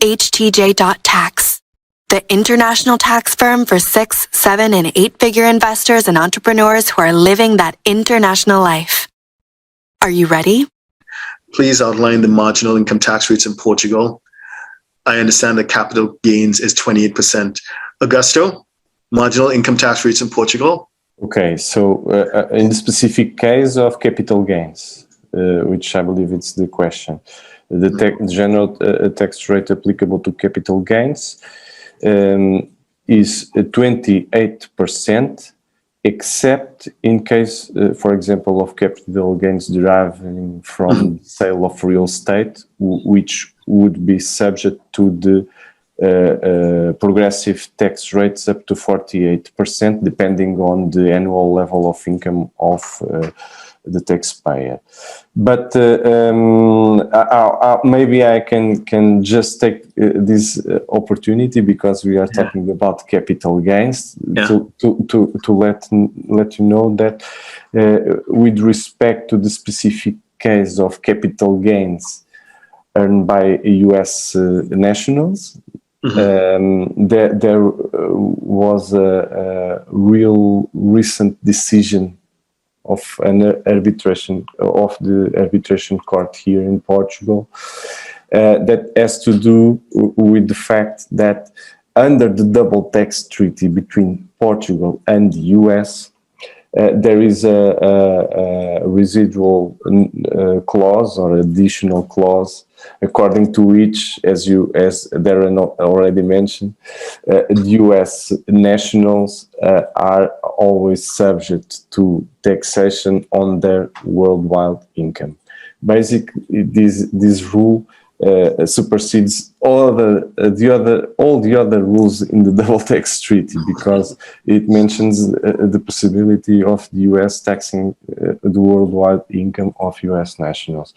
HTJ.tax, the international tax firm for 6, 7, and 8-figure investors and entrepreneurs who are living that international life. Are you ready? Please outline the marginal income tax rates in Portugal. I understand that capital gains is 28%. Augusto, marginal income tax rates in Portugal? Okay, so in the specific case of capital gains, which I believe it's the question, the general tax rate applicable to capital gains is 28%, except in case, for example, of capital gains deriving from the sale of real estate, which would be subject to the progressive tax rates up to 48%, depending on the annual level of income of the taxpayer. But maybe I can just take this opportunity, because we are talking about capital gains, to let you know that with respect to the specific case of capital gains earned by U.S. nationals, there was a real recent decision of the arbitration court here in Portugal that has to do with the fact that under the double tax treaty between Portugal and the US, there is a residual clause or additional clause, according to which, as Darren already mentioned, the US nationals are always subject to taxation on their worldwide income. Basically, this rule supersedes all the other rules in the double tax treaty, because it mentions the possibility of the US taxing the worldwide income of US nationals,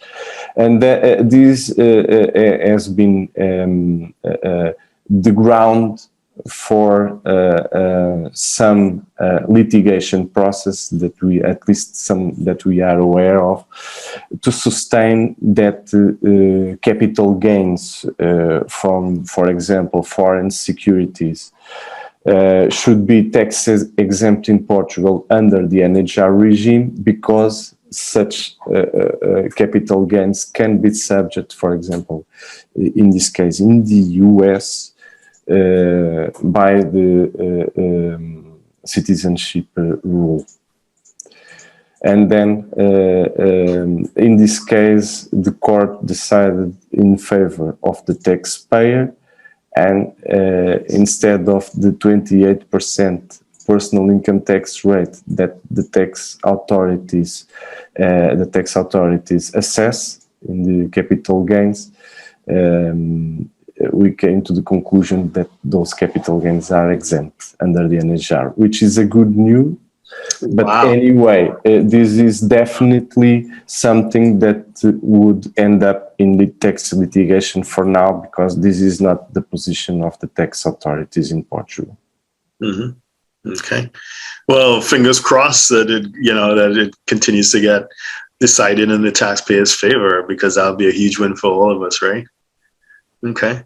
and this has been the ground for some litigation process that we are aware of, to sustain that capital gains from, for example, foreign securities should be tax exempt in Portugal under the NHR regime, because such capital gains can be subject, for example, in this case in the US, by the citizenship rule. And then in this case, the court decided in favor of the taxpayer, and instead of the 28% personal income tax rate that the tax authorities assess in the capital gains, we came to the conclusion that those capital gains are exempt under the NHR, which is a good news. But anyway, this is definitely something that would end up in the tax litigation for now, because this is not the position of the tax authorities in Portugal. Okay. Well, fingers crossed that it continues to get decided in the taxpayers' favor, because that'll be a huge win for all of us, right? Okay.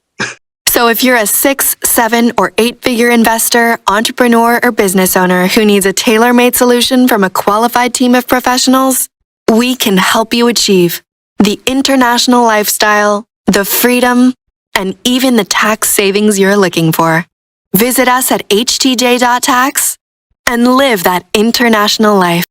So if you're a 6, 7, or 8-figure investor, entrepreneur, or business owner who needs a tailor-made solution from a qualified team of professionals, we can help you achieve the international lifestyle, the freedom, and even the tax savings you're looking for. Visit us at htj.tax and live that international life.